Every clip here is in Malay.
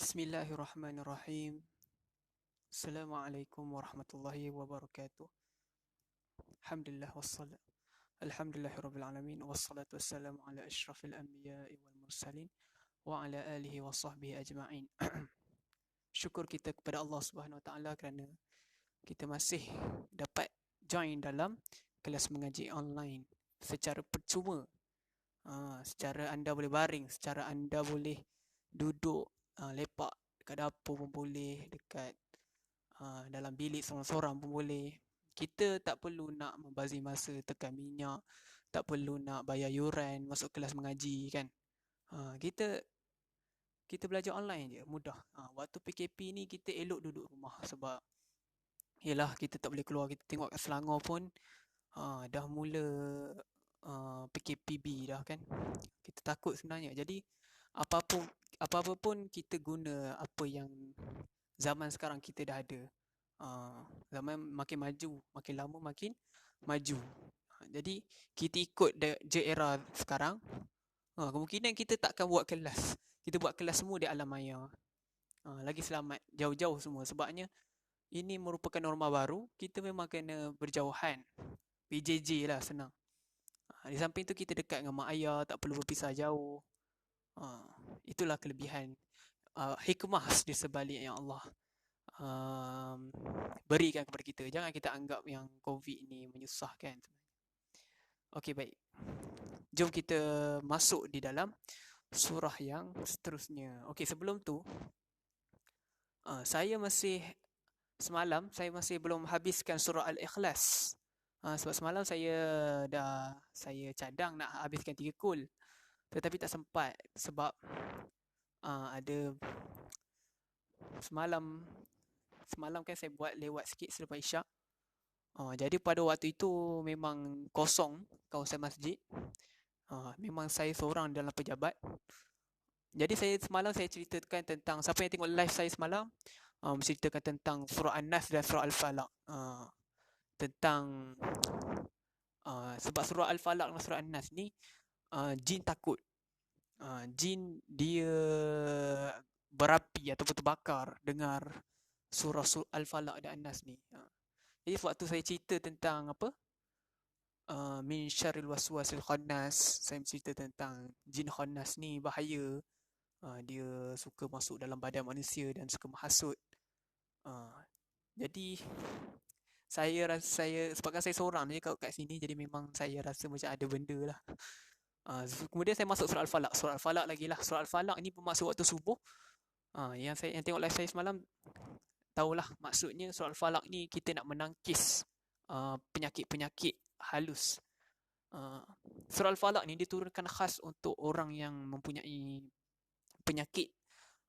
Bismillahirrahmanirrahim. Assalamualaikum warahmatullahi wabarakatuh. Alhamdulillah wassalam. Alhamdulillahirabbil alamin wassalatu wassalamu ala asyrafil anbiya'i wal mursalin wa ala alihi wa sahbihi ajma'in. Syukur kita kepada Allah Subhanahu wa taala kerana kita masih dapat join dalam kelas mengaji online secara percuma. Secara anda boleh baring, secara anda boleh duduk lepak dekat dapur pun boleh, dekat dalam bilik seorang-seorang pun boleh. Kita tak perlu nak membazir masa tekan minyak, tak perlu nak bayar yuran masuk kelas mengaji kan. Kita belajar online je, mudah. Waktu PKP ni kita elok duduk rumah sebab yelah kita tak boleh keluar. Kita tengok kat Selangor pun dah mula PKPB dah kan. Kita takut sebenarnya. Jadi apa-apa pun kita guna apa yang zaman sekarang kita dah ada. Zaman makin maju, makin lama makin maju. Jadi kita ikut je era sekarang. Kemungkinan kita takkan buat kelas. Kita buat kelas semua di alam maya. Lagi selamat jauh-jauh semua. Sebabnya ini merupakan norma baru. Kita memang kena berjauhan. PJJ lah senang. Di samping tu kita dekat dengan mak ayah, tak perlu berpisah jauh. Itulah kelebihan hikmah di sebalik yang Allah berikan kepada kita. Jangan kita anggap yang COVID ni menyusahkan. Okey, baik. Jom kita masuk di dalam surah yang seterusnya. Okey, sebelum tu semalam saya masih belum habiskan surah Al-Ikhlas. Sebab semalam saya cadang nak habiskan 3 kul. Tetapi tak sempat sebab ada semalam kan saya buat lewat sikit selepas Isyak. Jadi pada waktu itu memang kosong kawasan masjid. Memang saya seorang dalam pejabat. Jadi semalam saya ceritakan tentang, siapa yang tengok live saya semalam, menceritakan tentang surah An-Nas dan surah Al-Falaq. Tentang sebab surah Al-Falaq dan surah An-Nas ni jin takut. Jin dia berapi ataupun terbakar dengar surah Al-Falaq dan An-Nas ni. Jadi waktu saya cerita tentang min syarril waswasil khannas, saya cerita tentang jin khannas ni bahaya. Dia suka masuk dalam badan manusia dan suka menghasut. Jadi saya sebabkan saya seorang je kat sini, jadi memang saya rasa macam ada benda lah. Kemudian saya masuk surah Al-Falaq. Surah Al-Falaq lagi lah. Surah Al-Falaq ni pun masuk waktu subuh. Yang tengok live saya semalam tahulah maksudnya surah Al-Falaq ni kita nak menangkis penyakit-penyakit halus. Surah Al-Falaq ni diturunkan khas untuk orang yang mempunyai penyakit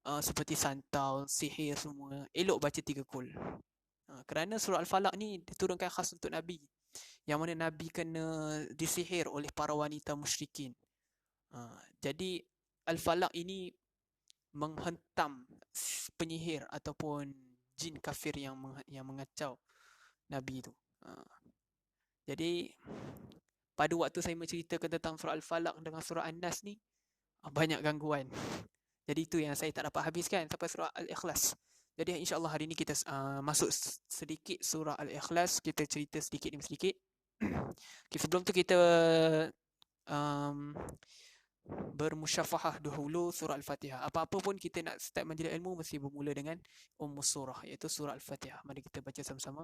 seperti santau, sihir semua. Elok baca 3 kul. Kerana surah Al-Falaq ni diturunkan khas untuk Nabi, yang mana Nabi kena disihir oleh para wanita musyrikin. Jadi Al-Falaq ini menghentam penyihir ataupun jin kafir yang mengacau Nabi tu. Jadi pada waktu saya menceritakan tentang surah Al-Falaq dengan surah An-Nas ni, banyak gangguan. Jadi itu yang saya tak dapat habiskan sampai surah Al-Ikhlas. Jadi insyaAllah hari ni kita masuk sedikit surah Al-Ikhlas. Kita cerita sedikit demi sedikit. Okay, sebelum tu kita bermusyafahah dahulu surah Al-Fatihah. Apa-apa pun kita nak start majlis ilmu mesti bermula dengan surah, iaitu surah Al-Fatihah. Mari kita baca sama-sama.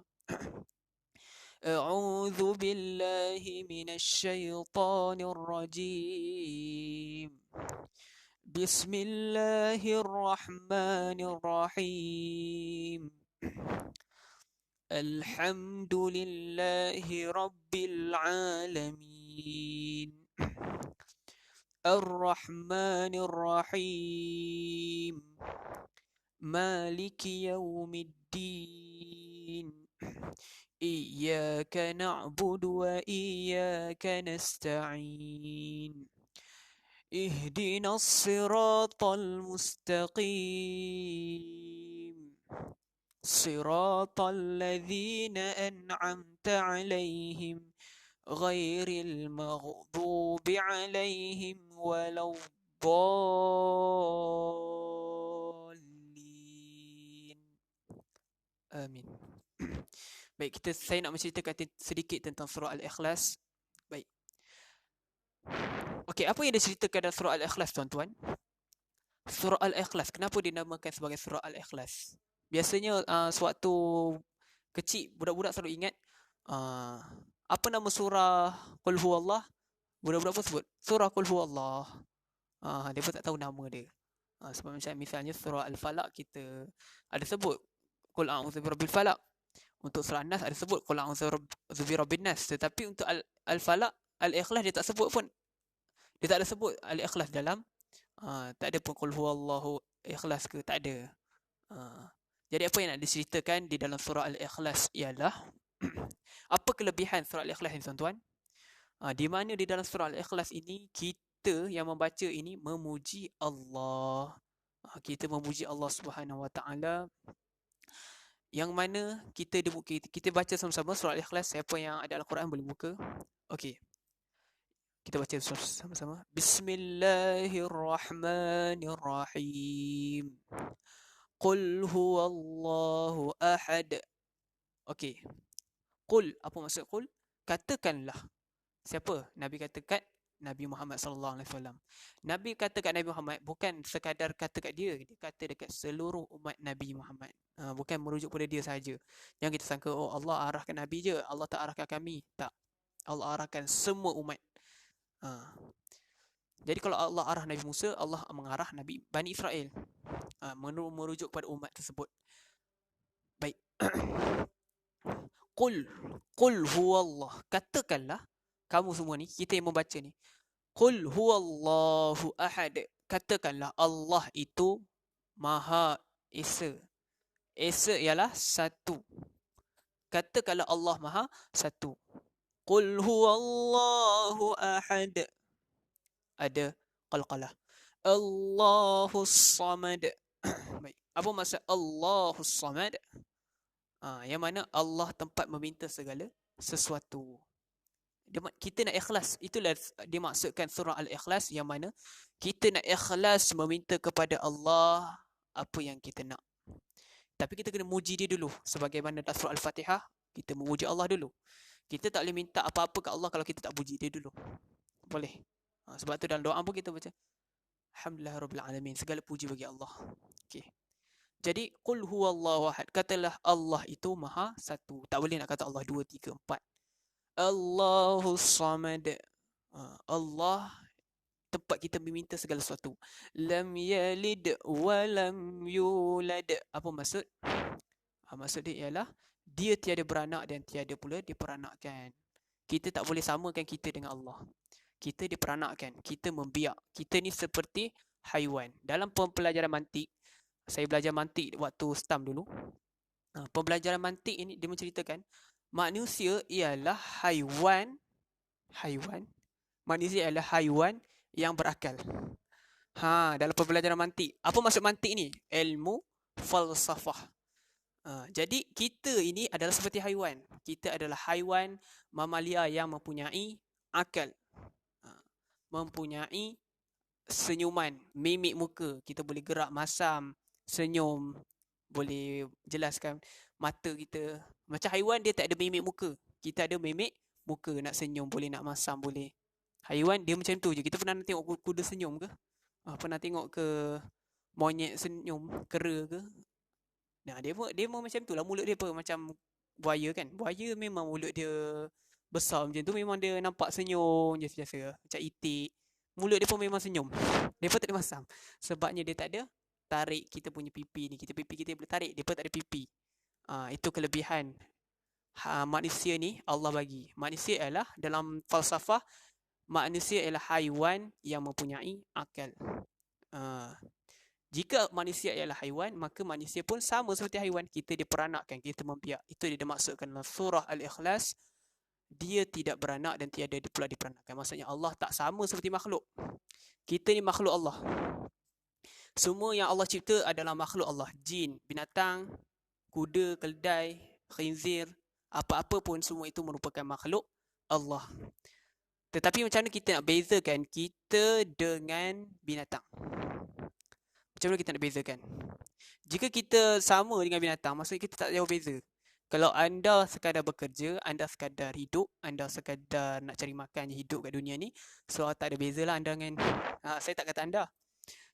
A'udzu billahi minasyaitonir rajim. Bismillahirrahmanirrahim. Alhamdulillahi rabbil alamin. Ar-Rahmanir Rahim. Maliki yaumiddin. Iyyaka na'budu wa iyyaka nasta'in. اهدنا الصراط المستقيم صراط الذين أنعمت عليهم غير المغضوب عليهم ولا الضالين. Amin. Baik, saya nak menceritakan sedikit tentang surah Al-Ikhlas. Baik. Okey, apa yang diceritakan dalam surah Al-Ikhlas, tuan-tuan? Surah Al-Ikhlas, kenapa dinamakan sebagai surah Al-Ikhlas? Biasanya sewaktu kecil, budak-budak selalu ingat uh, apa nama surah Qul Huwallah? Budak-budak pun sebut surah Qul Huwallah. Dia pun tak tahu nama dia. Sebab macam misalnya surah Al-Falaq, kita ada sebut Qul a'udzu birabbil falaq. Untuk surah An-Nas ada sebut Qul a'udzu birabbin nas. Tetapi untuk Al-Falaq, Al-Ikhlas dia tak sebut pun. Dia tak ada sebut Al-Ikhlas dalam. Tak ada pun Qul Huwallahu Ikhlas ke, tak ada. Jadi apa yang nak diceritakan di dalam surah Al-Ikhlas ialah apa kelebihan surah Al-Ikhlas ni, tuan-tuan? Di mana di dalam surah Al-Ikhlas ini kita yang membaca ini memuji Allah. Kita memuji Allah Subhanahu Wa Taala, yang mana kita baca sama-sama surah Al-Ikhlas. Siapa yang ada Al-Quran boleh buka. Okey. Kita baca sama-sama. Bismillahirrahmanirrahim. Qul huwallahu ahad. Okey. Qul, apa maksud qul? Katakanlah. Siapa? Nabi katakan Nabi Muhammad sallallahu alaihi wasallam. Nabi kata kat Nabi Muhammad bukan sekadar kata kat dia kata dekat seluruh umat Nabi Muhammad. Bukan merujuk pada dia saja. Jangan kita sangka oh Allah arahkan Nabi je, Allah tak arahkan kami. Tak. Allah arahkan semua umat. Jadi kalau Allah arah Nabi Musa, Allah mengarah Nabi Bani Israel. Merujuk pada umat tersebut. Baik. Qul huwallah. Katakanlah, kamu semua ni, kita yang membaca ni. Qul huwallahu ahad. Katakanlah Allah itu Maha Esa. Esa ialah satu. Katakanlah Allah Maha Satu. Qul huwallahu ahad. Ada qalqalah. Allahus samad. Baik. Apa maksud Allahus samad? Yang mana Allah tempat meminta segala sesuatu. Kita nak ikhlas. Itulah dimaksudkan surah Al-Ikhlas, yang mana kita nak ikhlas meminta kepada Allah apa yang kita nak. Tapi kita kena muji dia dulu. Sebagaimana dalam surah Al-Fatihah, kita memuji Allah dulu. Kita tak boleh minta apa-apa ke Allah kalau kita tak puji dia dulu. Boleh. Sebab tu dalam doa pun kita baca Alhamdulillah Rabbil Alamin. Segala puji bagi Allah. Okay. Jadi, Qul huwallahu ahad. Katalah Allah itu Maha Satu. Tak boleh nak kata Allah 2, 3, 4. Allahus samad. Allah tempat kita meminta segala sesuatu. Lam yalid wa lam yulad. Apa maksud? Maksud dia ialah dia tiada beranak dan tiada pula diperanakkan. Kita tak boleh samakan kita dengan Allah. Kita diperanakkan, kita membiak. Kita ni seperti haiwan. Dalam pembelajaran mantik, saya belajar mantik waktu STAM dulu. Pembelajaran mantik ini dia menceritakan manusia ialah haiwan. Manusia ialah haiwan yang berakal. Dalam pembelajaran mantik. Apa maksud mantik ni? Ilmu falsafah. Jadi kita ini adalah seperti haiwan. Kita adalah haiwan mamalia yang mempunyai akal. Mempunyai senyuman, mimik muka. Kita boleh gerak masam, senyum, boleh jelaskan mata kita. Macam haiwan dia tak ada mimik muka. Kita ada mimik muka, nak senyum boleh, nak masam boleh. Haiwan dia macam tu je. Kita pernah tengok kuda senyum ke? Pernah tengok ke monyet senyum, kera ke? Nah, dia pun macam tu lah. Mulut dia pun macam buaya kan. Buaya memang mulut dia besar macam tu. Memang dia nampak senyum je biasa. Macam itik. Mulut dia pun memang senyum. Dia pun tak ada masam. Sebabnya dia tak ada tarik kita punya pipi ni. Pipi kita boleh tarik. Dia pun tak ada pipi. Itu kelebihan manusia ni Allah bagi. Manusia ialah dalam falsafah, manusia ialah haiwan yang mempunyai akal. Jika manusia ialah haiwan, maka manusia pun sama seperti haiwan. Kita diperanakkan, kita membiak. Itu dia dimaksudkan dalam surah Al-Ikhlas. Dia tidak beranak dan tiada pula diperanakkan. Maksudnya Allah tak sama seperti makhluk. Kita ni makhluk Allah. Semua yang Allah cipta adalah makhluk Allah. Jin, binatang, kuda, keldai, khinzir, apa-apa pun semua itu merupakan makhluk Allah. Tetapi macam mana kita nak bezakan kita dengan binatang? Macam mana kita nak bezakan? Jika kita sama dengan binatang, maksudnya kita tak jauh beza. Kalau anda sekadar bekerja, anda sekadar hidup, anda sekadar nak cari makan je hidup kat dunia ni, so tak ada beza lah anda dengan saya tak kata anda.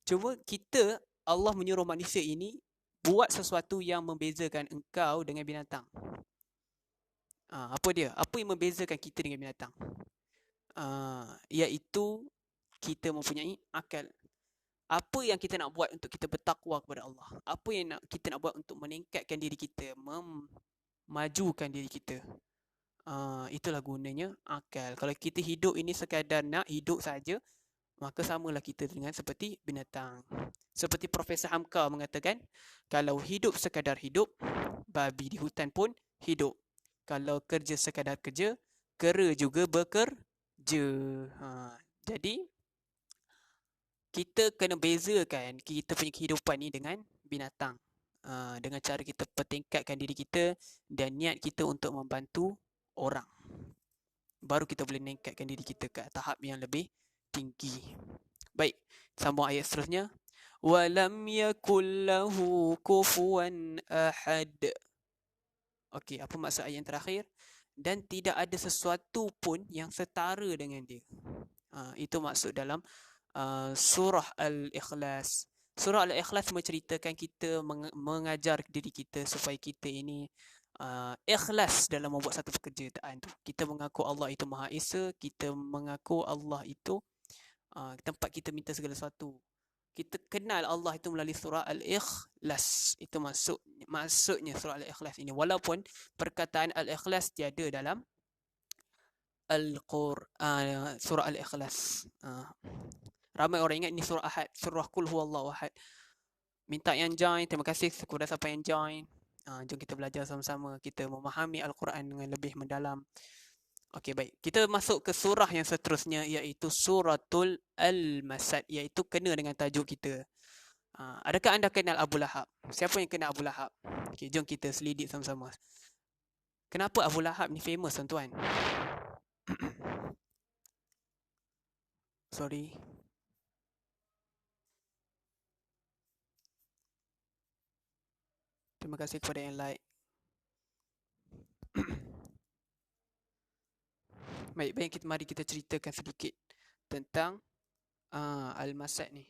Cuma kita, Allah menyuruh manusia ini buat sesuatu yang membezakan engkau dengan binatang. Apa dia? Apa yang membezakan kita dengan binatang? Iaitu kita mempunyai akal. Apa yang kita nak buat untuk kita bertakwa kepada Allah? Apa yang kita nak buat untuk meningkatkan diri kita, memajukan diri kita? Itulah gunanya akal. Kalau kita hidup ini sekadar nak hidup saja, maka samalah kita dengan seperti binatang. Seperti Profesor Hamka mengatakan, kalau hidup sekadar hidup, babi di hutan pun hidup. Kalau kerja sekadar kerja, kera juga bekerja. Jadi kita kena bezakan kita punya kehidupan ni dengan binatang. Dengan cara kita pertingkatkan diri kita dan niat kita untuk membantu orang. Baru kita boleh meningkatkan diri kita ke tahap yang lebih tinggi. Baik, sambung ayat seterusnya. Walam yakul lahu kufuwan ahad. Okey, apa maksud ayat yang terakhir? Dan tidak ada sesuatu pun yang setara dengan dia. Itu maksud dalam surah Al-Ikhlas. Surah Al-Ikhlas menceritakan kita mengajar diri kita supaya kita ini ikhlas dalam membuat satu pekerjaan tu. Kita mengaku Allah itu Maha Esa, kita mengaku Allah itu tempat kita minta segala sesuatu. Kita kenal Allah itu melalui surah Al-Ikhlas. Itu maksudnya surah Al-Ikhlas ini. Walaupun perkataan Al-Ikhlas tiada dalam Al-Quran, surah Al-Ikhlas. Ramai orang ingat ni surah Ahad, surah Qul Huwallahu Ahad. Minta yang join, terima kasih kepada siapa yang join. Jom kita belajar sama-sama, kita memahami Al-Quran dengan lebih mendalam. Okey, baik. Kita masuk ke surah yang seterusnya, iaitu Suratul Al-Masad, iaitu kena dengan tajuk kita. Adakah anda kenal Abu Lahab? Siapa yang kenal Abu Lahab? Okey, jom kita selidik sama-sama. Kenapa Abu Lahab ni famous, tuan-tuan? Sorry. Terima kasih kepada yang like. Baik, mari kita ceritakan sedikit tentang Al-Masad ni.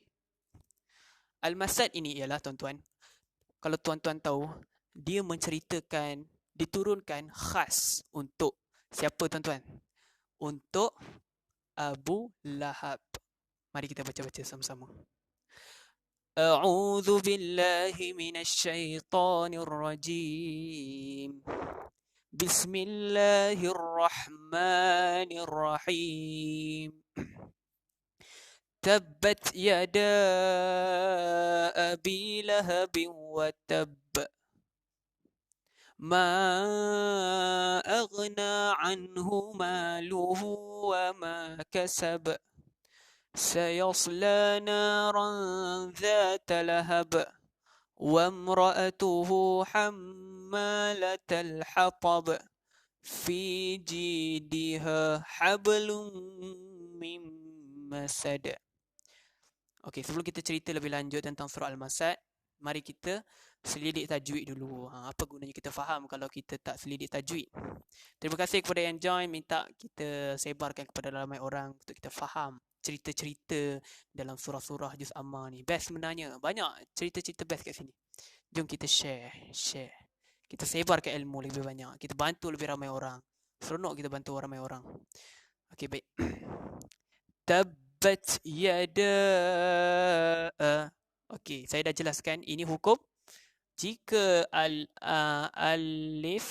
Al-Masad ini ialah, tuan-tuan, kalau tuan-tuan tahu, dia menceritakan, diturunkan khas untuk siapa, tuan-tuan? Untuk Abu Lahab. Mari kita baca-baca sama-sama. A'udzu billahi minasyaitonir rajim. Bismillahirrahmanirrahim. Tabbat yada abi lahabin wa tabb. Ma aghna anhu maluhu wa ma kasab. سيصلى نارا ذات لهب وامرأته حمالة الحطب في جيدها حبل من مسد. Okey, sebelum kita cerita lebih lanjut tentang surah Al-Masad, mari kita selidik tajwid dulu. Apa gunanya kita faham kalau kita tak selidik tajwid? Terima kasih kepada yang join, minta kita sebarkan kepada ramai orang untuk kita faham cerita-cerita dalam surah-surah Juz Amma ni. Best sebenarnya. Banyak cerita-cerita best kat sini. Jom kita share. Kita sebarkan ilmu lebih banyak. Kita bantu lebih ramai orang. Seronok kita bantu ramai orang. Okey, baik. Tabbat yada. Okey, saya dah jelaskan. Ini hukum. Jika alif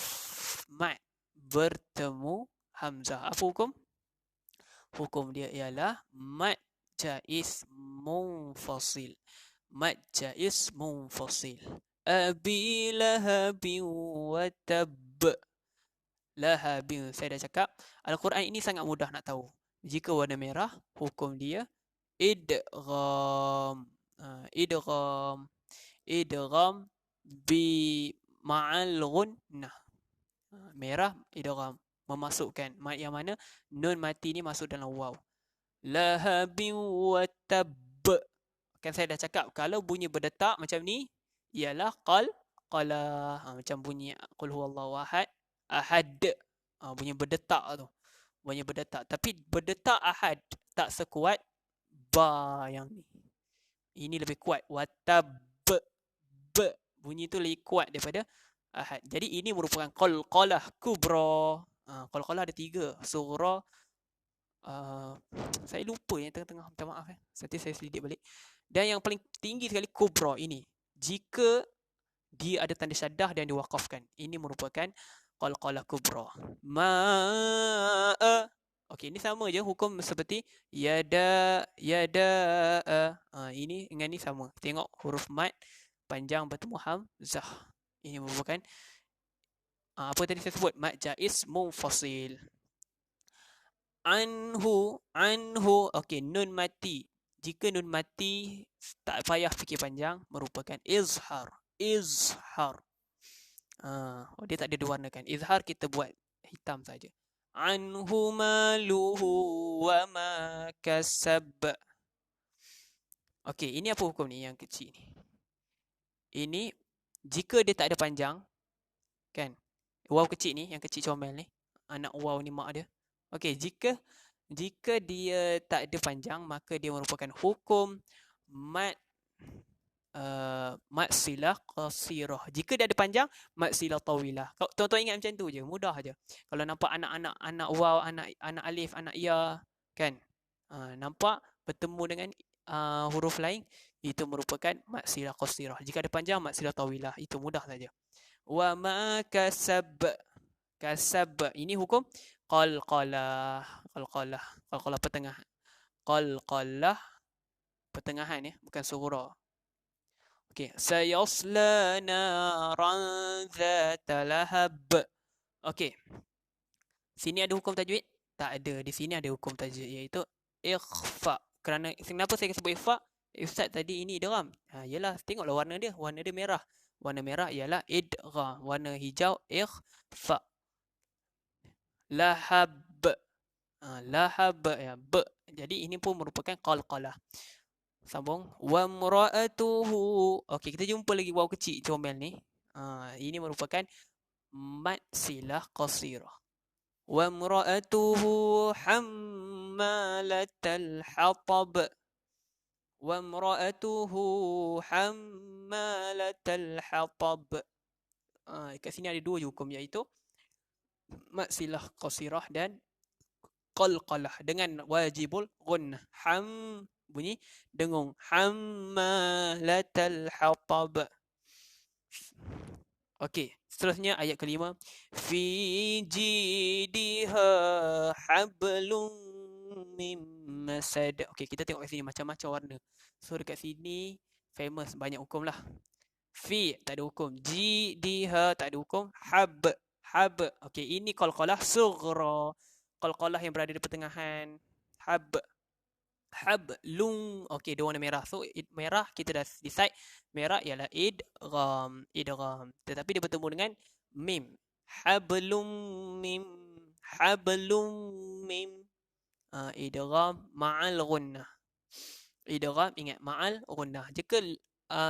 mat bertemu hamzah. Apa hukum? Hukum dia ialah mad jaiz munfasil. Mad jaiz munfasil. Abi lahabin wa tabb. Lahabin. Saya dah cakap, Al-Quran ini sangat mudah nak tahu. Jika warna merah, hukum dia idgham. Idgham bi ma'al gunnah. Merah idgham, memasukkan yang mana nun mati ni masuk dalam waw. Lahabin wa tabb. Kan saya dah cakap kalau bunyi berdetak macam ni ialah qala. Macam bunyi qul huwallahu ahad, ahad. Bunyi berdetak tu. Bunyi berdetak. Tapi berdetak ahad tak sekuat ba yang ni. Ini lebih kuat. Watab. Bunyi tu lebih kuat daripada ahad. Jadi ini merupakan qalqalah kubra. Qalqalah ada 3. Surah saya lupa yang tengah-tengah, minta maaf nanti saya selidik balik. Dan yang paling tinggi sekali kubra ini, jika dia ada tanda syaddah dan diwaqafkan, ini merupakan qalqalah kubra. Okey, ini sama je hukum seperti yada. Ini dengan ni sama. Tengok huruf mat panjang bertemu hamzah. Ini merupakan apa tadi saya sebut, mat jaiz munfasil. Anhu. Okey, nun mati. Jika nun mati tak payah fikir panjang, merupakan izhar. Dia tak ada diwarnakan. Izhar kita buat hitam saja. Anhu maluhu wa ma kasab. Okey, ini apa hukum ni yang kecil ni? Ini jika dia tak ada panjang, kan? Waw kecil ni, yang kecil comel ni, anak waw ni mak dia. Okey, jika dia tak ada panjang, maka dia merupakan hukum mat silah qasirah. Jika dia ada panjang, mat silah tawilah. Tuan-tuan ingat macam tu je, mudah je. Kalau nampak anak waw, anak alif, anak ya, kan? Nampak bertemu dengan huruf lain, itu merupakan mat silah qasirah. Jika ada panjang, mat silah tawilah. Itu mudah saja. Wa ma kasab. Ini hukum qalqalah pertengahan. Qalqalah pertengahan ya, bukan surah. Okey, sayasla naran zata lahab. Okey. Sini ada hukum tajwid? Tak ada. Di sini ada hukum tajwid, iaitu ikhfa. Kenapa saya sebut ikhfa? Ustaz tadi ini idgham. Yalah, tengoklah warna dia. Warna dia merah. Warna merah ialah idgham. Warna hijau ikhfa. Lahab. Lahab ya, jadi ini pun merupakan qalqalah. Sambung. Wa mra'atuhu. Okey, kita jumpa lagi waw kecil comel ni. Ini merupakan mat silah qasirah. Wa mra'atuhu hammalatal hatab. Wa mra'atuhu hammalatal hatab. Kat sini ada 2 hukum, iaitu mat silah qasirah dan qalqalah dengan wajibul gunnah. Bunyi dengung. Hammalatal hatab. Okey, seterusnya ayat kelima. Fi jidiha hablum mim masad. Okey, kita tengok kat sini macam-macam warna. So dekat sini famous, banyak hukum lah. Fi tak ada hukum. Jidiha tak ada hukum. Hab. Okey, ini qalqalah sughra. Qalqalah yang berada di pertengahan. Hablum. Okey, dia warna merah. So merah kita dah decide merah ialah idgham. Tetapi dia bertemu dengan mim. Hablum mim. Idgham ma'al gunnah. Idgham, ingat, ma'al gunnah. Jika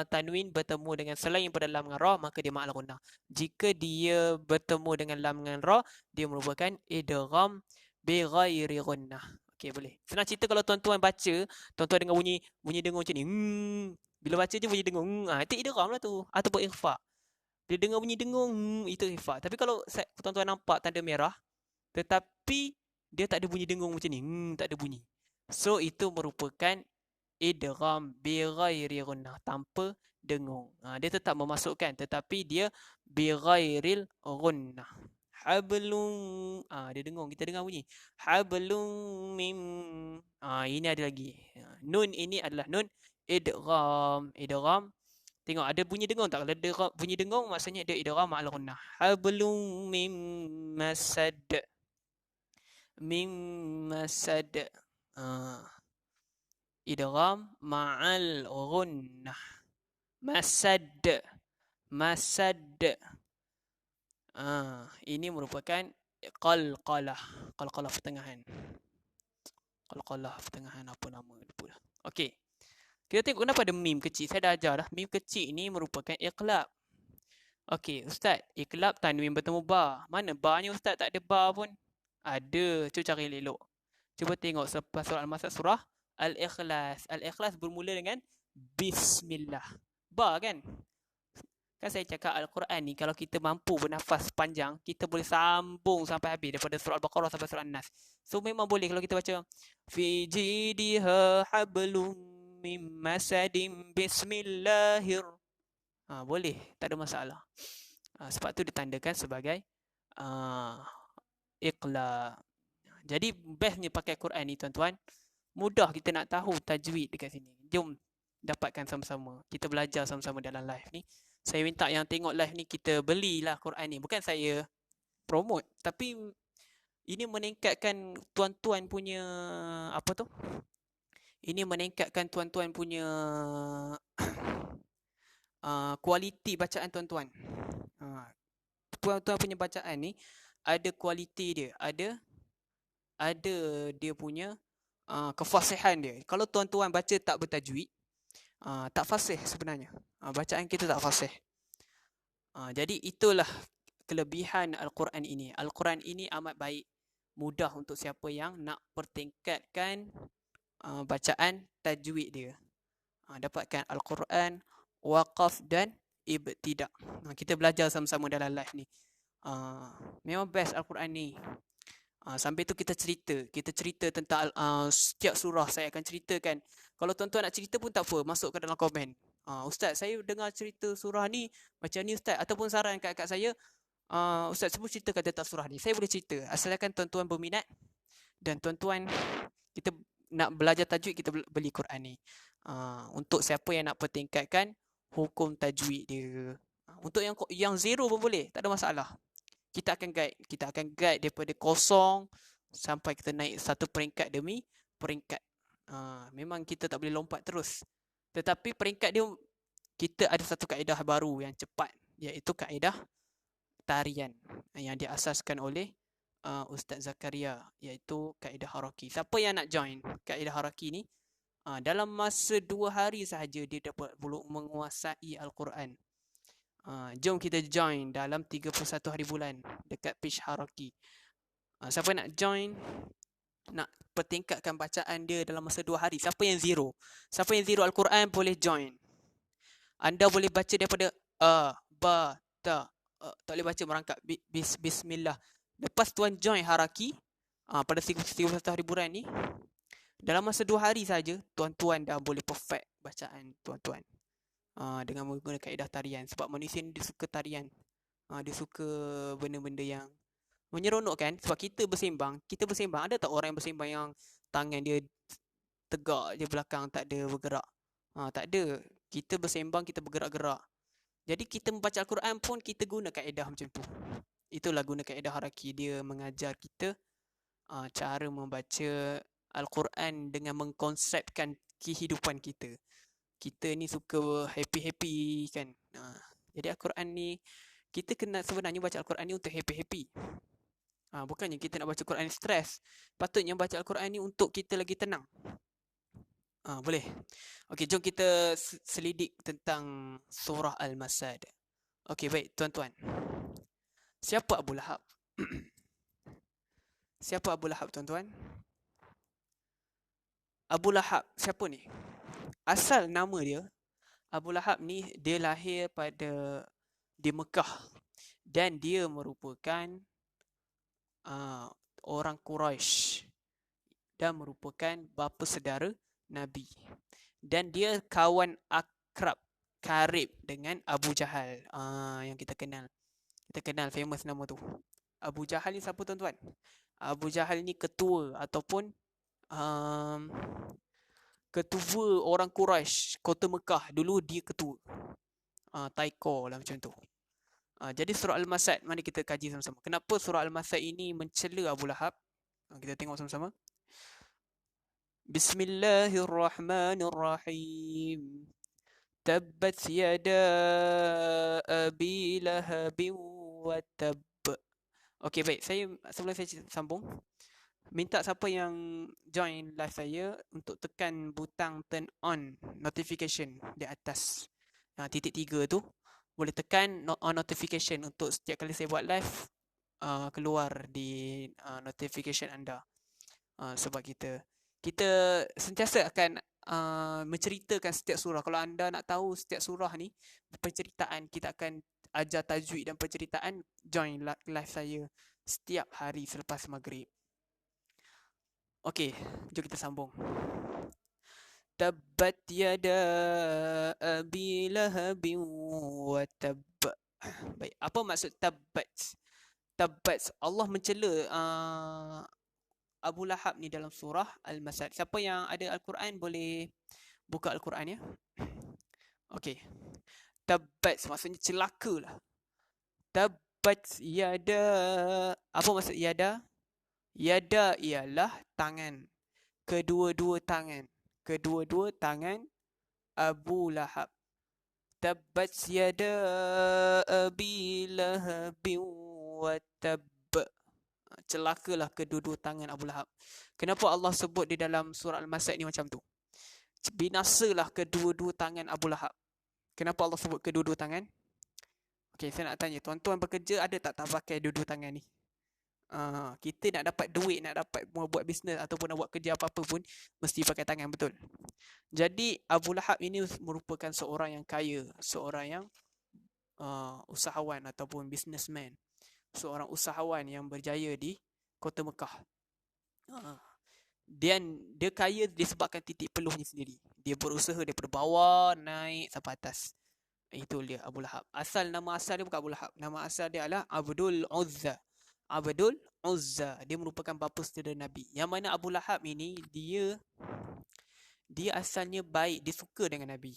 tanwin bertemu dengan selain pada lam dengan ra, maka dia ma'al gunnah. Jika dia bertemu dengan lam dengan ra, dia merupakan idgham bi ghairi gunnah. Okey, boleh. Senang cerita kalau tuan-tuan baca, tuan-tuan dengar bunyi dengung macam ni. Bila baca je bunyi dengung. Itu idgham lah tu, ataupun ikhfa. Bila dengar bunyi dengung, itu ikhfa. Tapi kalau tuan-tuan nampak tanda merah, tetapi dia tak ada bunyi dengung macam ni, tak ada bunyi, so itu merupakan idgham bi ghairi gunnah, tanpa dengung. Dia tetap memasukkan, tetapi dia bi ghairil gunnah. Hablum. Dia dengung, kita dengar bunyi hablum mim. Ini ada lagi. Nun ini adalah nun idgham. Tengok ada bunyi dengung tak? Kalau ada bunyi dengung, maksudnya dia idgham ma'al gunnah. Hablum mim masad. Idgham ma'al gunnah. Masad. Ini merupakan qalqalah pertengahan. Qalqalah pertengahan, apa nama? Lupa dah. Okey. Kita tengok kenapa ada mim kecil. Saya dah ajar dah. Mim kecil ni merupakan iqlab. Okey, Ustaz. Iqlab tanwin bertemu ba. Mana ba-nya Ustaz? Tak ada ba pun. Ada. Cuba cari elok. Cuba tengok selepas surah Al-Masad surah Al-Ikhlas. Al-Ikhlas bermula dengan Bismillah. Ba kan? Kan saya cakap Al-Quran ni kalau kita mampu bernafas panjang, kita boleh sambung sampai habis daripada surah Al-Baqarah sampai surah An-Nas. So memang boleh kalau kita baca fi jidha hablum mim masadim bismillahir. Boleh, tak ada masalah. Sebab tu ditandakan sebagai iqla. Jadi bestnya pakai Quran ni tuan-tuan, mudah kita nak tahu tajwid dekat sini. Jom dapatkan sama-sama. Kita belajar sama-sama dalam live ni. Saya minta yang tengok live ni kita belilah Quran ni. Bukan saya promote, tapi ini meningkatkan tuan-tuan punya apa tu? Ini meningkatkan tuan-tuan punya kualiti bacaan tuan-tuan. Tuan-tuan punya bacaan ni ada kualiti dia, ada dia punya kefasihan dia. Kalau tuan-tuan baca tak bertajwid, tak fasih sebenarnya. Bacaan kita tak fasih. Jadi itulah kelebihan Al-Quran ini. Al-Quran ini amat baik. Mudah untuk siapa yang nak pertingkatkan bacaan tajwid dia. Dapatkan Al-Quran, waqaf dan ibtidak. Kita belajar sama-sama dalam live ni. Memang best Al-Quran ni. Sambil tu kita cerita tentang setiap surah. Saya akan ceritakan. Kalau tuan-tuan nak cerita pun tak apa, masuk ke dalam komen. Ustaz, saya dengar cerita surah ni macam ni Ustaz, ataupun saran kat saya, Ustaz cuba ceritakan tentang surah ni. Saya boleh cerita asalkan tuan-tuan berminat dan tuan-tuan kita nak belajar tajwid, kita beli Quran ni. Untuk siapa yang nak pertingkatkan hukum tajwid dia. Untuk yang zero pun boleh, tak ada masalah. Kita akan guide daripada kosong sampai kita naik satu peringkat demi peringkat. Memang kita tak boleh lompat terus. Tetapi peringkat dia, kita ada satu kaedah baru yang cepat, iaitu kaedah tarian yang diasaskan oleh Ustaz Zakaria, iaitu kaedah haraki. Siapa yang nak join kaedah haraki ni, dalam masa 2 hari sahaja dia dapat menguasai Al-Quran. Jom kita join dalam 31 hari bulan dekat page haraki. Siapa nak join, nak pertingkatkan bacaan dia dalam masa 2 hari. Siapa yang zero Al-Quran boleh join. Anda boleh baca daripada ba, ta. Tak boleh baca merangkap bismillah. Lepas tuan join haraki pada 31 hari bulan ni, dalam masa 2 hari saja tuan-tuan dah boleh perfect bacaan tuan-tuan. Dengan menggunakan kaedah tarian. Sebab manusia ni dia suka tarian. Dia suka benda-benda yang menyeronokkan. Sebab kita bersembang, ada tak orang yang bersembang yang tangan dia tegak je belakang, tak ada bergerak? Tak ada. Kita bersembang, kita bergerak-gerak. Jadi kita membaca Al-Quran pun kita guna kaedah macam tu. Itulah guna kaedah haraki. Dia mengajar kita cara membaca Al-Quran dengan mengkonsepkan kehidupan kita. Kita ni suka happy-happy kan. Jadi Al-Quran ni, kita kena sebenarnya baca Al-Quran ni untuk happy-happy. Bukannya kita nak baca Al-Quran ni stres. Patutnya baca Al-Quran ni untuk kita lagi tenang. Boleh. Okey, jom kita selidik tentang surah Al-Masad. Okey, baik tuan-tuan. Siapa Abu Lahab? Siapa Abu Lahab tuan-tuan? Abu Lahab siapa ni? Asal nama dia, Abu Lahab ni, dia lahir di Mekah. Dan dia merupakan orang Quraisy. Dan merupakan bapa saudara Nabi. Dan dia kawan akrab, karib dengan Abu Jahal. Yang kita kenal. Kita kenal famous nama tu. Abu Jahal ni siapa tuan-tuan? Abu Jahal ni ketua ataupun ketua orang Quraisy, kota Mekah. Dulu dia ketua. Taiko lah macam tu. Jadi surah Al-Masad, mari kita kaji sama-sama. Kenapa surah Al-Masad ini mencela Abu Lahab? Kita tengok sama-sama. Bismillahirrahmanirrahim. Tabbat yada abi lahabin wa tab. Okey, baik. Sebelum saya sambung, minta siapa yang join live saya untuk tekan butang turn on notification di atas. Titik 3 tu boleh tekan on notification untuk setiap kali saya buat live keluar di notification anda. Sebab kita sentiasa akan menceritakan setiap surah. Kalau anda nak tahu setiap surah ni penceritaan, kita akan ajar tajwid dan penceritaan, join live saya setiap hari selepas maghrib. Okey, jom kita sambung. Tabbat yada abi lahabin wa tab. Baik, apa maksud tabbat? Tabbat, Allah mencela Abu Lahab ni dalam surah Al-Masad. Siapa yang ada Al-Quran boleh buka Al-Quran ya. Okey. Tabbat maksudnya celaka lah. Tabbat yada. Apa maksud yada? Yada ialah tangan. Kedua-dua tangan. Kedua-dua tangan Abu Lahab. Tabbat yada abi lahabin wa tab. Celakalah kedua-dua tangan Abu Lahab. Kenapa Allah sebut di dalam surah Al-Masad ni macam tu? Binasalah kedua-dua tangan Abu Lahab. Kenapa Allah sebut kedua-dua tangan? Okey, saya nak tanya, tuan-tuan bekerja ada tak pakai dua-dua tangan ni? Kita nak dapat duit, nak dapat buat bisnes ataupun nak buat kerja apa-apa pun mesti pakai tangan, betul? Jadi Abu Lahab ini merupakan seorang yang kaya, seorang yang usahawan ataupun businessman, seorang usahawan yang berjaya di kota Mekah. Dan dia kaya disebabkan titik peluhnya sendiri. Dia berusaha daripada bawah naik sampai atas. Itu dia Abu Lahab. Nama asal dia bukan Abu Lahab. Nama asal dia adalah Abdul Uzza. Abdul Uzza. Dia merupakan bapa saudara Nabi. Yang mana Abu Lahab ini dia asalnya baik, dia suka dengan Nabi.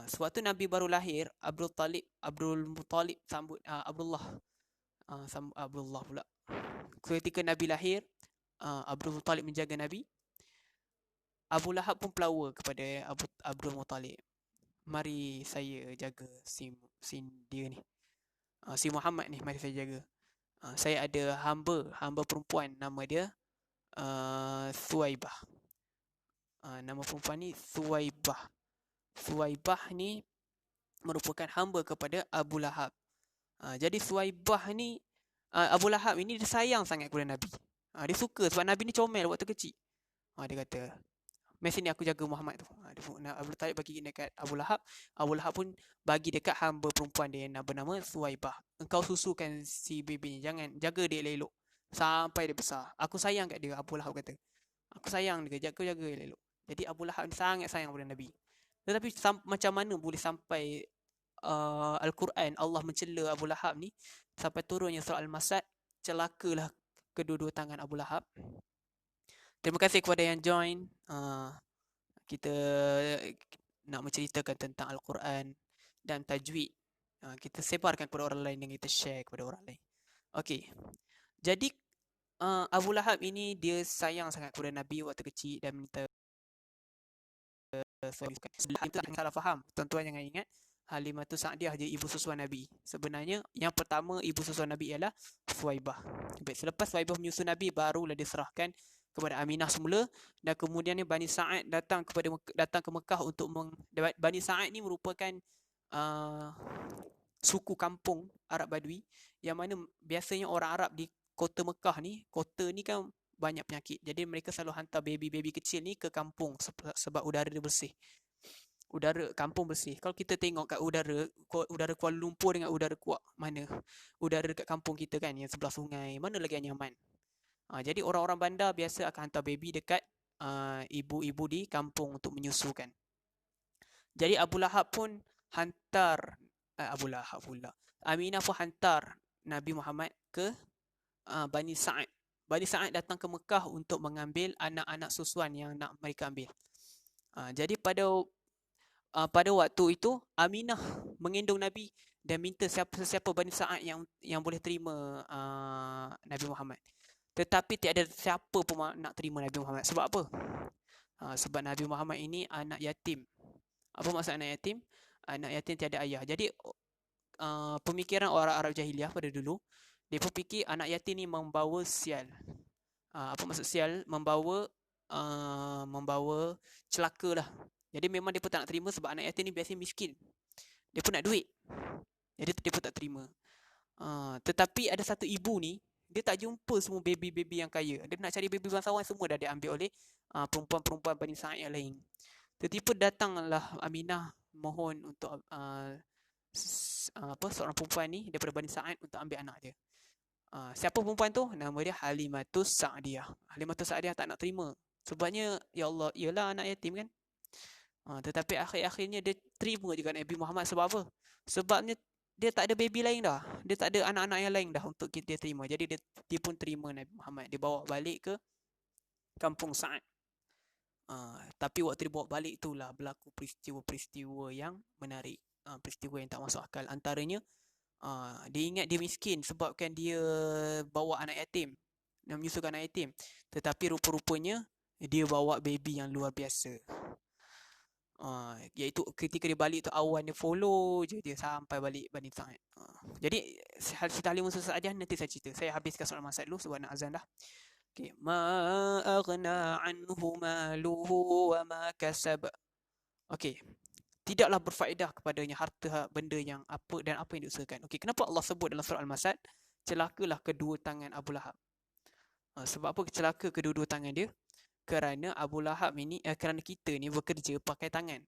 Sewaktu Nabi baru lahir, Abdul Muttalib sambut Abdullah. Abdullah pula. Ketika Nabi lahir, Abdul Muttalib menjaga Nabi. Abu Lahab pun pelawa kepada Abdul Muttalib. Mari saya jaga si dia ni. Si Muhammad ni mari saya jaga. Saya ada hamba perempuan, nama dia Thuwaibah. Nama perempuan ni Thuwaibah. Thuwaibah ni merupakan hamba kepada Abu Lahab. Jadi Thuwaibah ni, Abu Lahab ini dia sayang sangat kepada Nabi. Dia suka sebab Nabi ni comel waktu kecil. Dia kata, "Mari sini aku jaga Muhammad tu." Abu Talib bagi dekat Abu Lahab. Abu Lahab pun bagi dekat hamba perempuan dia yang bernama Thuwaibah. "Engkau susukan si baby ni, jangan jaga dia elok-elok sampai dia besar. Aku sayang kat dia." Abu Lahab kata, "Aku sayang dia, jaga elok-elok." Jadi Abu Lahab sangat sayang kepada Nabi. Tetapi macam mana boleh sampai Al-Quran Allah mencela Abu Lahab ni sampai turunnya surah Al-Masad, celakalah kedua-dua tangan Abu Lahab. Terima kasih kepada yang join. Kita nak menceritakan tentang Al-Quran dan tajwid. Kita sebarkan kepada orang lain dan kita share kepada orang lain. Okey. Jadi Abu Lahab ini dia sayang sangat kepada Nabi waktu kecil dan minta itu salah faham. Tuan-tuan jangan ingat Halimah Sa'diyah je ibu susuan Nabi. Sebenarnya yang pertama ibu susuan Nabi ialah Thuwaibah. Selepas Thuwaibah menyusu Nabi, barulah diserahkan kepada Aminah semula, dan kemudian Bani Sa'ad datang ke Mekah untuk Bani Sa'ad ni merupakan suku kampung Arab Badui yang mana biasanya orang Arab di kota Mekah ni, kota ni kan banyak penyakit. Jadi mereka selalu hantar baby-baby kecil ni ke kampung sebab udara dia bersih. Udara kampung bersih. Kalau kita tengok kat udara Kuala Lumpur dengan udara Kuak, mana udara dekat kampung kita kan yang sebelah sungai, mana lagi yang nyaman. Jadi orang-orang bandar biasa akan hantar baby dekat ibu-ibu di kampung untuk menyusukan. Jadi Abu Lahab pun hantar Aminah pun hantar Nabi Muhammad ke Bani Sa'ad. Bani Sa'ad datang ke Mekah untuk mengambil anak-anak susuan yang nak mereka ambil. Jadi pada waktu itu Aminah menggendong Nabi dan minta siapa Bani Sa'ad yang boleh terima Nabi Muhammad. Tetapi tiada siapa pun nak terima Nabi Muhammad. Sebab apa? Sebab Nabi Muhammad ini anak yatim. Apa maksud anak yatim? Anak yatim tiada ayah. Jadi pemikiran orang Arab jahiliah pada dulu, dia pun fikir anak yatim ni membawa sial. Apa maksud sial? Membawa celaka lah. Jadi memang dia pun tak nak terima sebab anak yatim ni biasanya miskin. Dia pun nak duit. Jadi dia pun tak terima. Tetapi ada satu ibu ni, dia tak jumpa semua baby-baby yang kaya. Dia nak cari baby bangsawan, semua dah diambil oleh perempuan-perempuan Bani Sa'id yang lain. Tiba-tiba datanglah Aminah mohon untuk seorang perempuan ni daripada Bani Sa'id untuk ambil anak dia. Siapa perempuan tu? Nama dia Halimatus Sa'diyah. Halimatus Sa'diyah tak nak terima. Sebabnya, ya Allah, ialah anak yatim kan. Tetapi akhir-akhirnya dia terima juga Nabi Muhammad. Sebab apa? Sebabnya dia tak ada baby lain dah. Dia tak ada anak-anak yang lain dah untuk dia terima. Jadi dia pun terima Nabi Muhammad. Dia bawa balik ke kampung Sa'ad. Tapi waktu dia bawa balik itulah berlaku peristiwa-peristiwa yang menarik. Peristiwa yang tak masuk akal. Antaranya, dia ingat dia miskin sebabkan dia bawa anak yatim, dia menyusukan anak yatim. Tetapi rupa-rupanya dia bawa baby yang luar biasa. Iaitu ketika dia balik tu awan dia follow je dia sampai balik Bani Sa'id. Jadi Siti Halimah Sa'diyah nanti saya cerita. Saya habiskan soalan masa dulu sebab nak azan dah. Okay. Ma aghna anhu maluhu wa ma kasab. Okay. Tidaklah berfaedah kepadanya harta benda yang apa dan apa yang diusahakan. Okey, kenapa Allah sebut dalam surah Al-Masad celakalah kedua tangan Abu Lahab? Sebab apa celaka kedua-dua tangan dia? Kerana Abu Lahab ini kerana kita ni bekerja pakai tangan.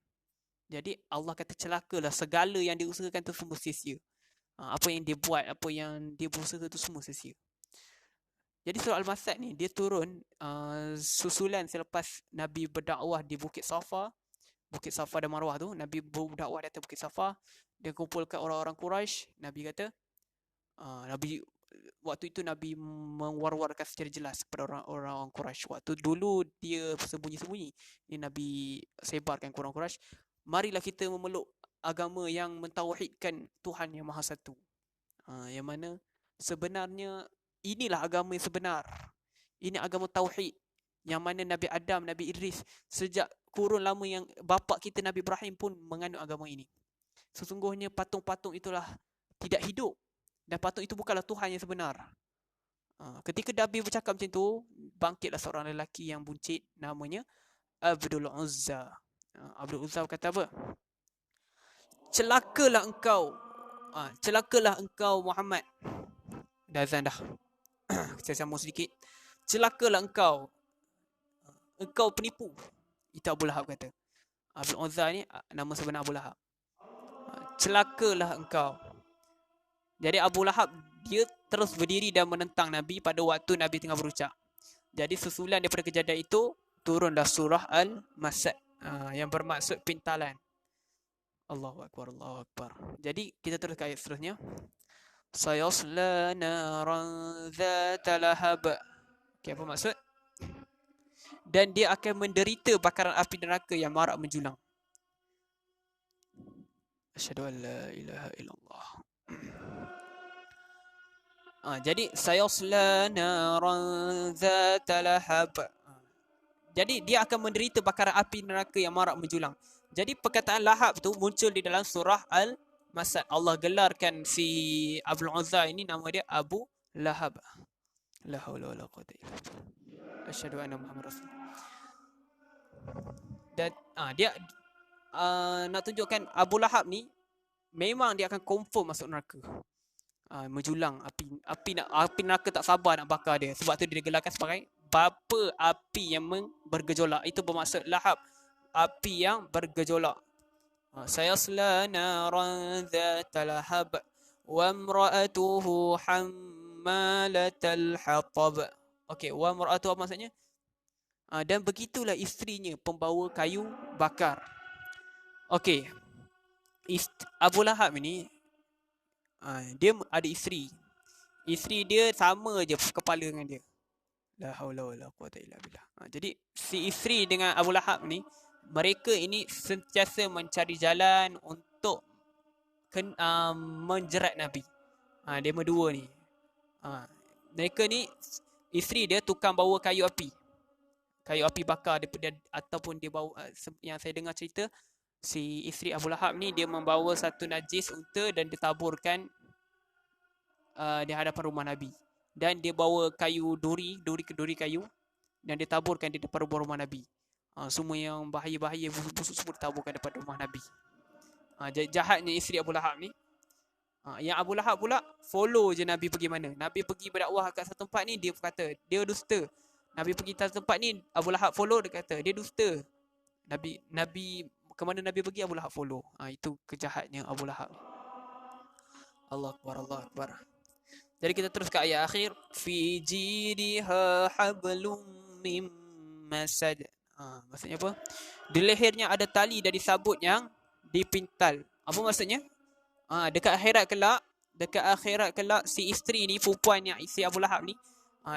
Jadi Allah kata celakalah segala yang diusahakan tu semua sia-sia. Apa yang dia buat, apa yang dia berusaha tu semua sia-sia. Jadi surah Al-Masad ni dia turun susulan selepas Nabi berdakwah di Bukit Safa. Bukit Safa dan Marwah tu, Nabi berdakwah di atas Bukit Safa, dia kumpulkan orang-orang Quraisy. Nabi kata, waktu itu Nabi mewar-warkan secara jelas kepada orang-orang Quraisy. Waktu dulu dia sembunyi-sembunyi, ini Nabi sebarkan ke orang Quraisy, marilah kita memeluk agama yang mentauhidkan Tuhan yang Maha Satu. Yang mana sebenarnya inilah agama yang sebenar. Ini agama tauhid. Yang mana Nabi Adam, Nabi Idris, sejak kurun lama yang bapa kita Nabi Ibrahim pun menganut agama ini. Sesungguhnya patung-patung itulah tidak hidup. Dan patung itu bukanlah Tuhan yang sebenar. Ketika Nabi bercakap macam tu, bangkitlah seorang lelaki yang buncit, namanya Abdul Uzza. Abdul Uzza kata apa? Celakalah engkau. Celakalah engkau Muhammad. Dah azan dah. Saya sambung sedikit. Celakalah engkau. Engkau penipu. Itu Abu Lahab kata. Abdul Uzza ni nama sebenar Abu Lahab. Celakalah engkau. Jadi Abu Lahab dia terus berdiri dan menentang Nabi pada waktu Nabi tengah berucap. Jadi susulan daripada kejadian itu turunlah surah Al-Masad yang bermaksud pintalan. Allahu Akbar, Allahu Akbar. Jadi kita terus ke ayat seterusnya. Sayasla naran dzata lahab. Okay, apa maksud? Dan dia akan menderita bakaran api neraka yang marak menjulang. Asyhadu an la ilaha illallah. Jadi sayasla naran dzata lahab. Jadi dia akan menderita bakaran api neraka yang marak menjulang. Jadi perkataan lahab tu muncul di dalam surah Al-Masad. Allah gelarkan si Abdul Uzza ini nama dia Abu Lahab. La haula wala quwwata illa billah. Asyhadu anna Muhammad Rasulullah. Dan dia nak tunjukkan Abu Lahab ni memang dia akan confirm masuk neraka. Menjulang api neraka tak sabar nak bakar dia. Sebab tu dia gelarkan sebagai bapa api yang bergejolak. Itu bermaksud lahab, api yang bergejolak. Sayasla naran dzata lahab wa imra'atuhu hammalatal hatab. Okey, wa imra'atuhu apa maksudnya? Dan begitulah isterinya pembawa kayu bakar. Okey. Abu Lahab ni dia ada isteri. Isteri dia sama je kepala dengan dia. La haula wala quwwata illa billah. Jadi si isteri dengan Abu Lahab ni, mereka ini sentiasa mencari jalan untuk menjerat Nabi. Dia berdua ni. Mereka ni, isteri dia tukang bawa kayu api. Kayu api bakar daripada, ataupun dia bawa, yang saya dengar cerita, si isteri Abu Lahab ni dia membawa satu najis unta dan ditaburkan di hadapan rumah Nabi. dan dia bawa kayu duri kayu, dan dia taburkan di depan rumah Nabi. Semua yang bahaya-bahaya, busuk-busuk semua ditaburkan depan rumah Nabi. Jahatnya isteri Abu Lahab ni. Yang Abu Lahab pula follow je Nabi pergi mana. Nabi pergi berdakwah kat satu tempat ni, dia kata dia dusta. Nabi pergi satu tempat ni, Abu Lahab follow, dia kata dia dusta. Nabi ke mana Nabi pergi, Abu Lahab follow. Itu kejahatnya Abu Lahab. Allah Akbar, Allah Akbar. Jadi kita terus ke ayat akhir. Fi jidiha hablum mim masad. Maksudnya apa? Di lehernya ada tali dari sabut yang dipintal. Apa maksudnya? Dekat akhirat kelak si isteri ni, perempuan yang isteri Abu Lahab ni,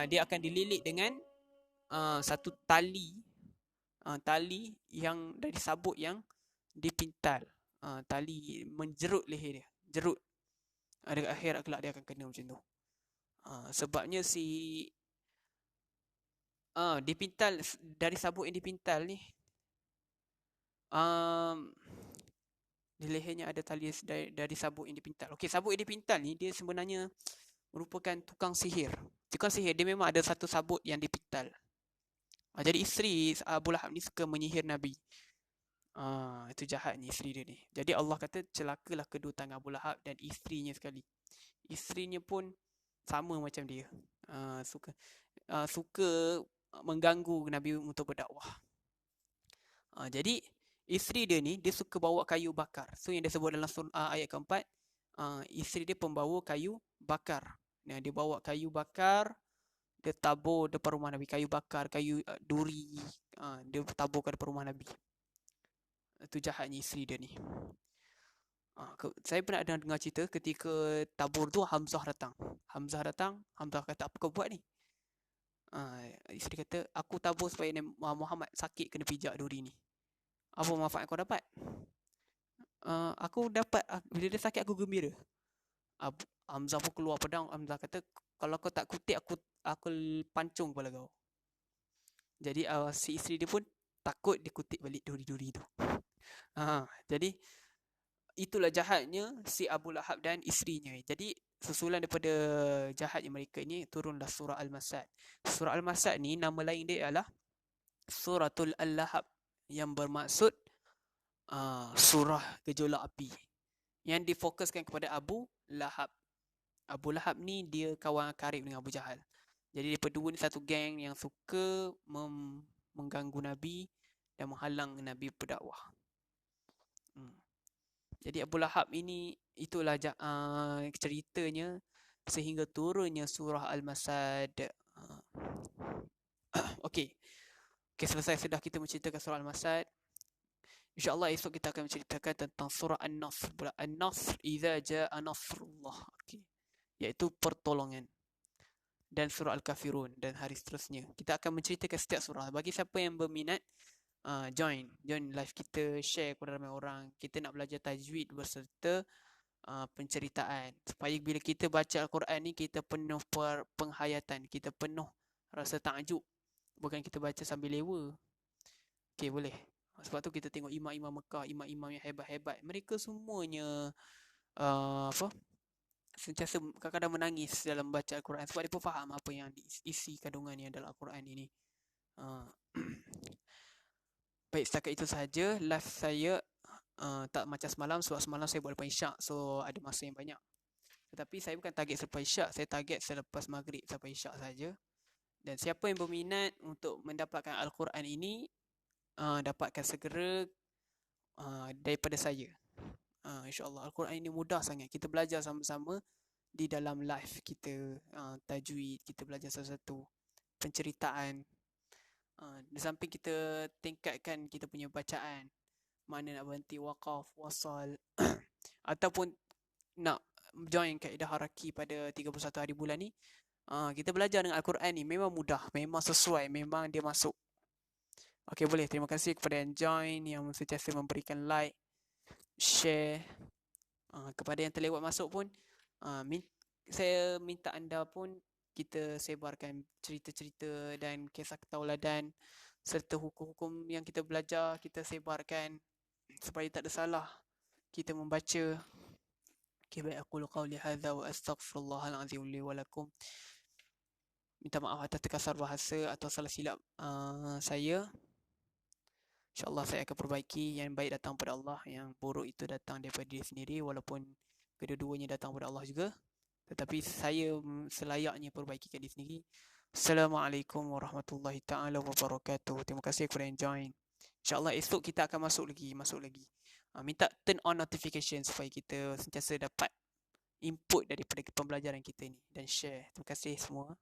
dia akan dililit dengan satu tali, tali yang dari sabut yang dipintal. Tali menjerut leher dia, jerut. Dekat akhirat kelak dia akan kena macam tu. Sebabnya dipintal dari sabut yang dipintal ni, di lehernya ada tali dari sabut yang dipintal. Okey, sabut yang dipintal ni dia sebenarnya merupakan tukang sihir. Tukang sihir dia memang ada satu sabut yang dipintal. Jadi isteri Abu Lahab ni suka menyihir Nabi. Itu jahatnya isteri dia ni. Jadi Allah kata celakalah kedua tangan Abu Lahab dan isterinya sekali. Isterinya pun sama macam dia. Suka mengganggu Nabi untuk berdakwah. Jadi isteri dia ni, dia suka bawa kayu bakar. So yang dia sebut dalam ayat keempat, isteri dia pembawa kayu bakar. Dia bawa kayu bakar, dia tabur depan rumah Nabi. Kayu bakar, kayu duri, dia tabur ke depan rumah Nabi. Itu jahatnya isteri dia ni. Saya pernah dengar cerita ketika tabur tu Hamzah datang. Hamzah kata, apa kau buat ni? Isteri kata, aku tabur supaya Muhammad sakit kena pijak duri ni. Apa manfaat kau dapat? Aku dapat, bila dia sakit aku gembira. Hamzah pun keluar pedang. Hamzah kata, kalau kau tak kutip, aku pancung kepala kau. Jadi si isteri dia pun takut dia kutip balik duri-duri tu. Jadi itulah jahatnya si Abu Lahab dan isterinya. Jadi susulan daripada jahatnya mereka ini turunlah surah Al-Masad. Surah Al-Masad ni nama lain dia ialah Suratul Al-Lahab, yang bermaksud surah gejolak api, yang difokuskan kepada Abu Lahab. Abu Lahab ni dia kawan karib dengan Abu Jahal. Jadi mereka dua ni satu geng yang suka mengganggu Nabi dan menghalang Nabi berdakwah. Jadi Abu Lahab ini, itulah ceritanya sehingga turunnya surah Al-Masad. Okey, selesai sudah kita menceritakan surah Al-Masad. InsyaAllah esok kita akan menceritakan tentang surah An-Nasr. An-Nasr, idza jaa nasrullah. Okey, iaitu pertolongan. Dan surah Al-Kafirun dan hari seterusnya. Kita akan menceritakan setiap surah. Bagi siapa yang berminat, join live kita, share kepada ramai orang. Kita nak belajar tajwid berserta penceritaan, supaya bila kita baca Al-Quran ni, kita penuh penghayatan, kita penuh rasa takjub, bukan kita baca sambil lewa. Okey, boleh. Sebab tu kita tengok imam-imam Mekah, imam-imam yang hebat-hebat, mereka semuanya sentiasa kadang-kadang menangis dalam baca Al-Quran, sebab dia pun faham apa yang isi kandungannya dalam Al-Quran ini. Baik, setakat itu sahaja live saya. Tak macam semalam, sebab semalam saya buat lepas isyak, so ada masa yang banyak. Tetapi saya bukan target selepas isyak, saya target selepas maghrib sampai isyak saja. Dan siapa yang berminat untuk mendapatkan Al-Quran ini, dapatkan segera daripada saya. InsyaAllah Al-Quran ini mudah sangat. Kita belajar sama-sama di dalam live kita, tajwid, kita belajar satu-satu penceritaan. Di samping kita tingkatkan kita punya bacaan, mana nak berhenti, waqaf, wasal ataupun nak join kaedah haraki pada 31 hari bulan ni, kita belajar dengan Al-Quran ni memang mudah, memang sesuai, memang dia masuk. Okey, boleh. Terima kasih kepada yang join, yang sentiasa memberikan like, share. Kepada yang terlewat masuk pun, saya minta anda pun kita sebarkan cerita-cerita dan kisah ketauladan serta hukum-hukum yang kita belajar, kita sebarkan supaya tak ada salah kita membaca. Okay, baik, aku qawli hadza wa astaghfirullahal azim li wa lakum. Minta maaf atas terkasar bahasa atau salah silap saya. InsyaAllah saya akan perbaiki. Yang baik datang pada Allah, yang buruk itu datang daripada diri sendiri, walaupun kedua-duanya datang pada Allah juga. Tetapi saya selayaknya perbaikikan diri sendiri. Assalamualaikum warahmatullahi taala wabarakatuh. Terima kasih kepada yang join. InsyaAllah esok kita akan masuk lagi. Minta turn on notification supaya kita sentiasa dapat input daripada pembelajaran kita ni dan share. Terima kasih semua.